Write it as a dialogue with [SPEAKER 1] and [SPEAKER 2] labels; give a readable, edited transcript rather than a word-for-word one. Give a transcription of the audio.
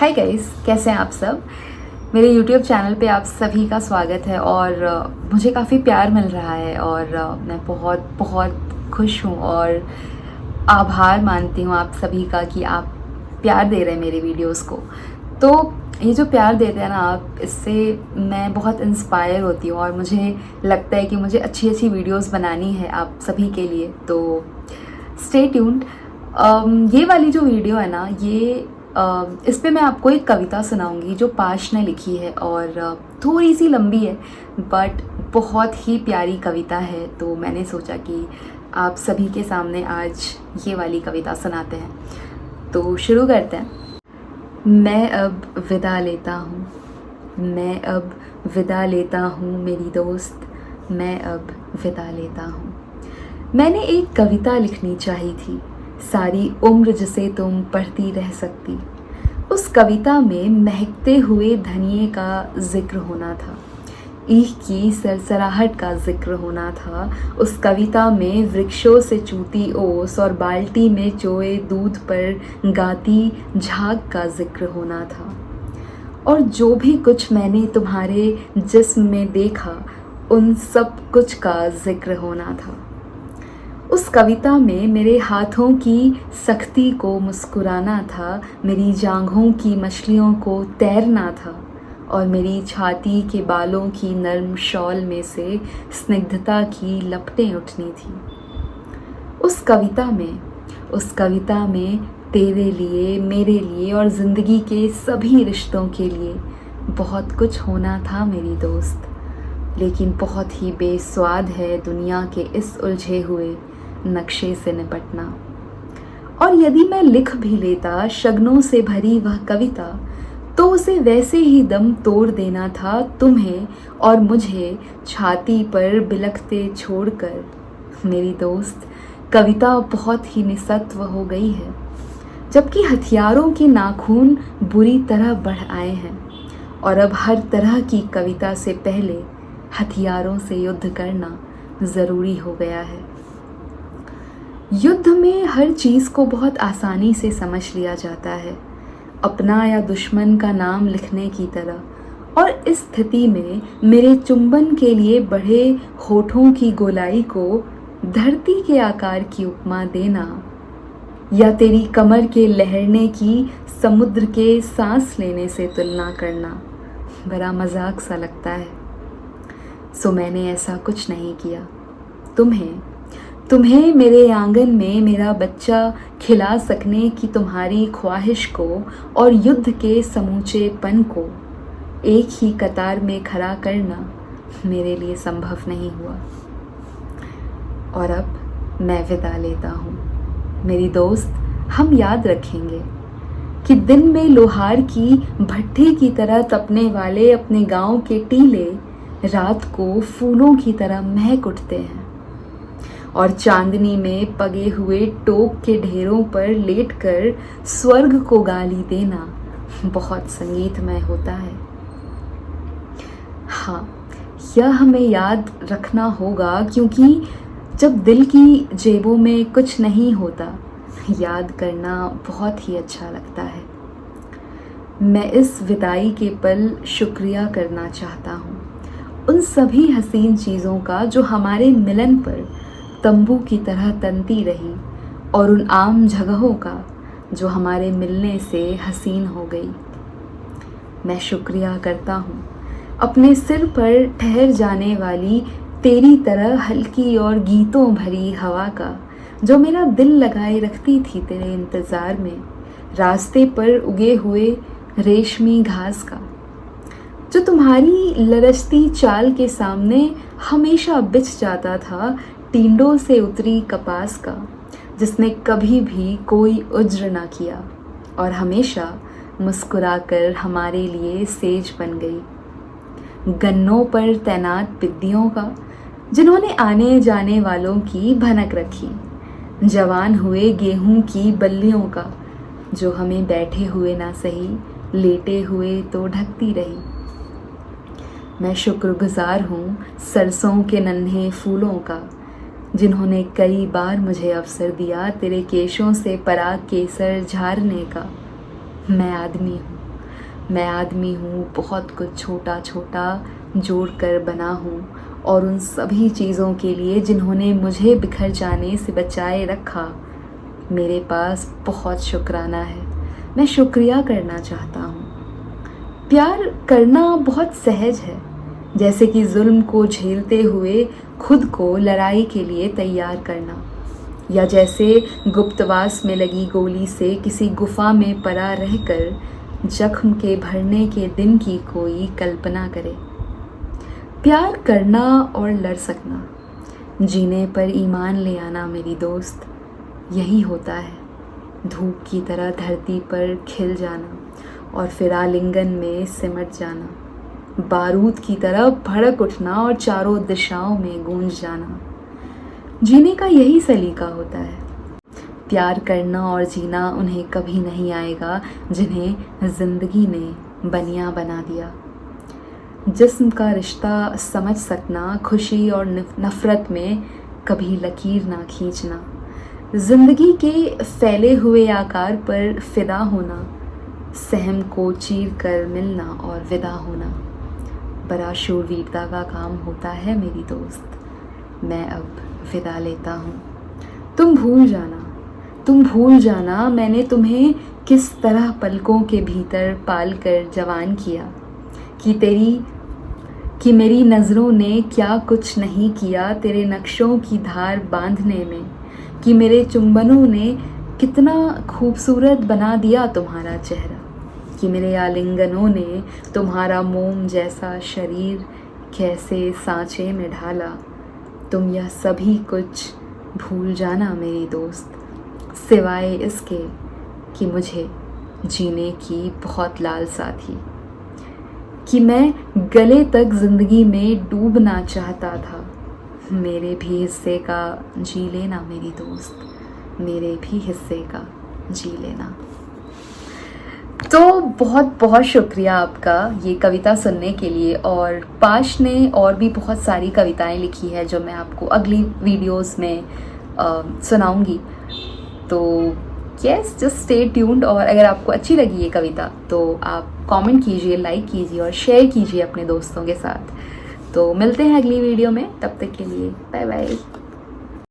[SPEAKER 1] Hi guys, कैसे हैं आप सब। मेरे YouTube चैनल पे आप सभी का स्वागत है और मुझे काफ़ी प्यार मिल रहा है और मैं बहुत बहुत खुश हूँ और आभार मानती हूँ आप सभी का कि आप प्यार दे रहे हैं मेरे वीडियोस को। तो ये जो प्यार देते हैं ना आप, इससे मैं बहुत इंस्पायर होती हूँ और मुझे लगता है कि मुझे अच्छी अच्छी वीडियोस बनानी है आप सभी के लिए। तो स्टे ट्यून्ड। ये वाली जो वीडियो है ना, ये इस पे मैं आपको एक कविता सुनाऊंगी जो पाश ने लिखी है और थोड़ी सी लंबी है बट बहुत ही प्यारी कविता है। तो मैंने सोचा कि आप सभी के सामने आज ये वाली कविता सुनाते हैं। तो शुरू करते हैं। मैं अब विदा लेता हूँ, मैं अब विदा लेता हूँ मेरी दोस्त, मैं अब विदा लेता हूँ। मैंने एक कविता लिखनी चाहिए थी, सारी उम्र जिसे तुम पढ़ती रह सकती। उस कविता में महकते हुए धनिये का जिक्र होना था, ईख की सरसराहट का जिक्र होना था। उस कविता में वृक्षों से चूती ओस और बाल्टी में चोए दूध पर गाती झाग का जिक्र होना था। और जो भी कुछ मैंने तुम्हारे जिस्म में देखा, उन सब कुछ का जिक्र होना था। उस कविता में मेरे हाथों की सख्ती को मुस्कुराना था, मेरी जांघों की मछलियों को तैरना था और मेरी छाती के बालों की नर्म शॉल में से स्निग्धता की लपटें उठनी थी। उस कविता में तेरे लिए, मेरे लिए और ज़िंदगी के सभी रिश्तों के लिए बहुत कुछ होना था मेरी दोस्त। लेकिन बहुत ही बेस्वाद है दुनिया के इस उलझे हुए नक्शे से निपटना। और यदि मैं लिख भी लेता शगनों से भरी वह कविता, तो उसे वैसे ही दम तोड़ देना था तुम्हें और मुझे छाती पर बिलखते छोड़कर। मेरी दोस्त, कविता बहुत ही निस्सत्व हो गई है, जबकि हथियारों के नाखून बुरी तरह बढ़ आए हैं और अब हर तरह की कविता से पहले हथियारों से युद्ध करना ज़रूरी हो गया है। युद्ध में हर चीज़ को बहुत आसानी से समझ लिया जाता है, अपना या दुश्मन का नाम लिखने की तरह। और इस स्थिति में मेरे चुंबन के लिए बढ़े होठों की गोलाई को धरती के आकार की उपमा देना, या तेरी कमर के लहरने की समुद्र के सांस लेने से तुलना करना बड़ा मजाक सा लगता है। सो मैंने ऐसा कुछ नहीं किया। तुम्हें मेरे आंगन में मेरा बच्चा खिला सकने की तुम्हारी ख्वाहिश को और युद्ध के समूचेपन को एक ही कतार में खड़ा करना मेरे लिए संभव नहीं हुआ। और अब मैं विदा लेता हूँ मेरी दोस्त। हम याद रखेंगे कि दिन में लोहार की भट्ठी की तरह तपने वाले अपने गांव के टीले रात को फूलों की तरह महक उठते हैं और चांदनी में पगे हुए टोक के ढेरों पर लेटकर स्वर्ग को गाली देना बहुत संगीतमय होता है। हाँ, यह हमें याद रखना होगा, क्योंकि जब दिल की जेबों में कुछ नहीं होता, याद करना बहुत ही अच्छा लगता है। मैं इस विदाई के पल शुक्रिया करना चाहता हूँ उन सभी हसीन चीज़ों का जो हमारे मिलन पर तंबू की तरह तनती रही, और उन आम जगहों का जो हमारे मिलने से हसीन हो गई। मैं शुक्रिया करता हूँ अपने सिर पर ठहर जाने वाली तेरी तरह हल्की और गीतों भरी हवा का, जो मेरा दिल लगाए रखती थी तेरे इंतज़ार में। रास्ते पर उगे हुए रेशमी घास का, जो तुम्हारी लरजती चाल के सामने हमेशा बिछ जाता था। टींडों से उतरी कपास का, जिसने कभी भी कोई उज्र ना किया और हमेशा मुस्कुराकर हमारे लिए सेज बन गई। गन्नों पर तैनात पिद्दियों का, जिन्होंने आने जाने वालों की भनक रखी। जवान हुए गेहूं की बल्लियों का, जो हमें बैठे हुए ना सही लेटे हुए तो ढकती रही। मैं शुक्रगुजार हूँ सरसों के नन्हे फूलों का, जिन्होंने कई बार मुझे अवसर दिया तेरे केशों से पराग केसर झारने का। मैं आदमी हूँ मैं आदमी हूँ, बहुत कुछ छोटा छोटा जोड़ कर बना हूँ, और उन सभी चीज़ों के लिए जिन्होंने मुझे बिखर जाने से बचाए रखा, मेरे पास बहुत शुक्राना है। मैं शुक्रिया करना चाहता हूँ। प्यार करना बहुत सहज है, जैसे कि जुल्म को झेलते हुए खुद को लड़ाई के लिए तैयार करना, या जैसे गुप्तवास में लगी गोली से किसी गुफा में पड़ा रहकर जख्म के भरने के दिन की कोई कल्पना करे। प्यार करना और लड़ सकना, जीने पर ईमान ले आना मेरी दोस्त, यही होता है। धूप की तरह धरती पर खिल जाना और फिर आलिंगन में सिमट जाना, बारूद की तरह भड़क उठना और चारों दिशाओं में गूंज जाना। जीने का यही सलीका होता है। प्यार करना और जीना उन्हें कभी नहीं आएगा जिन्हें ज़िंदगी ने बनिया बना दिया। जिस्म का रिश्ता समझ सकना, खुशी और नफ़रत में कभी लकीर ना खींचना, ज़िंदगी के फैले हुए आकार पर फ़िदा होना, सहम को चीर कर मिलना और विदा होना, बड़ा शूरवीरता का काम होता है मेरी दोस्त। मैं अब विदा लेता हूँ। तुम भूल जाना मैंने तुम्हें किस तरह पलकों के भीतर पाल कर जवान किया, कि मेरी नज़रों ने क्या कुछ नहीं किया तेरे नक्शों की धार बांधने में, कि मेरे चुंबनों ने कितना खूबसूरत बना दिया तुम्हारा चेहरा, कि मेरे आलिंगनों ने तुम्हारा मोम जैसा शरीर कैसे सांचे में ढाला। तुम यह सभी कुछ भूल जाना मेरी दोस्त, सिवाय इसके कि मुझे जीने की बहुत लालसा थी, कि मैं गले तक ज़िंदगी में डूबना चाहता था। मेरे भी हिस्से का जी लेना मेरी दोस्त, मेरे भी हिस्से का जी लेना। तो बहुत बहुत शुक्रिया आपका ये कविता सुनने के लिए। और पाश ने और भी बहुत सारी कविताएं लिखी है जो मैं आपको अगली वीडियोस में सुनाऊंगी। तो यस, जस्ट स्टे ट्यून्ड। और अगर आपको अच्छी लगी ये कविता तो आप कमेंट कीजिए, लाइक कीजिए और शेयर कीजिए अपने दोस्तों के साथ। तो मिलते हैं अगली वीडियो में, तब तक के लिए बाय बाय।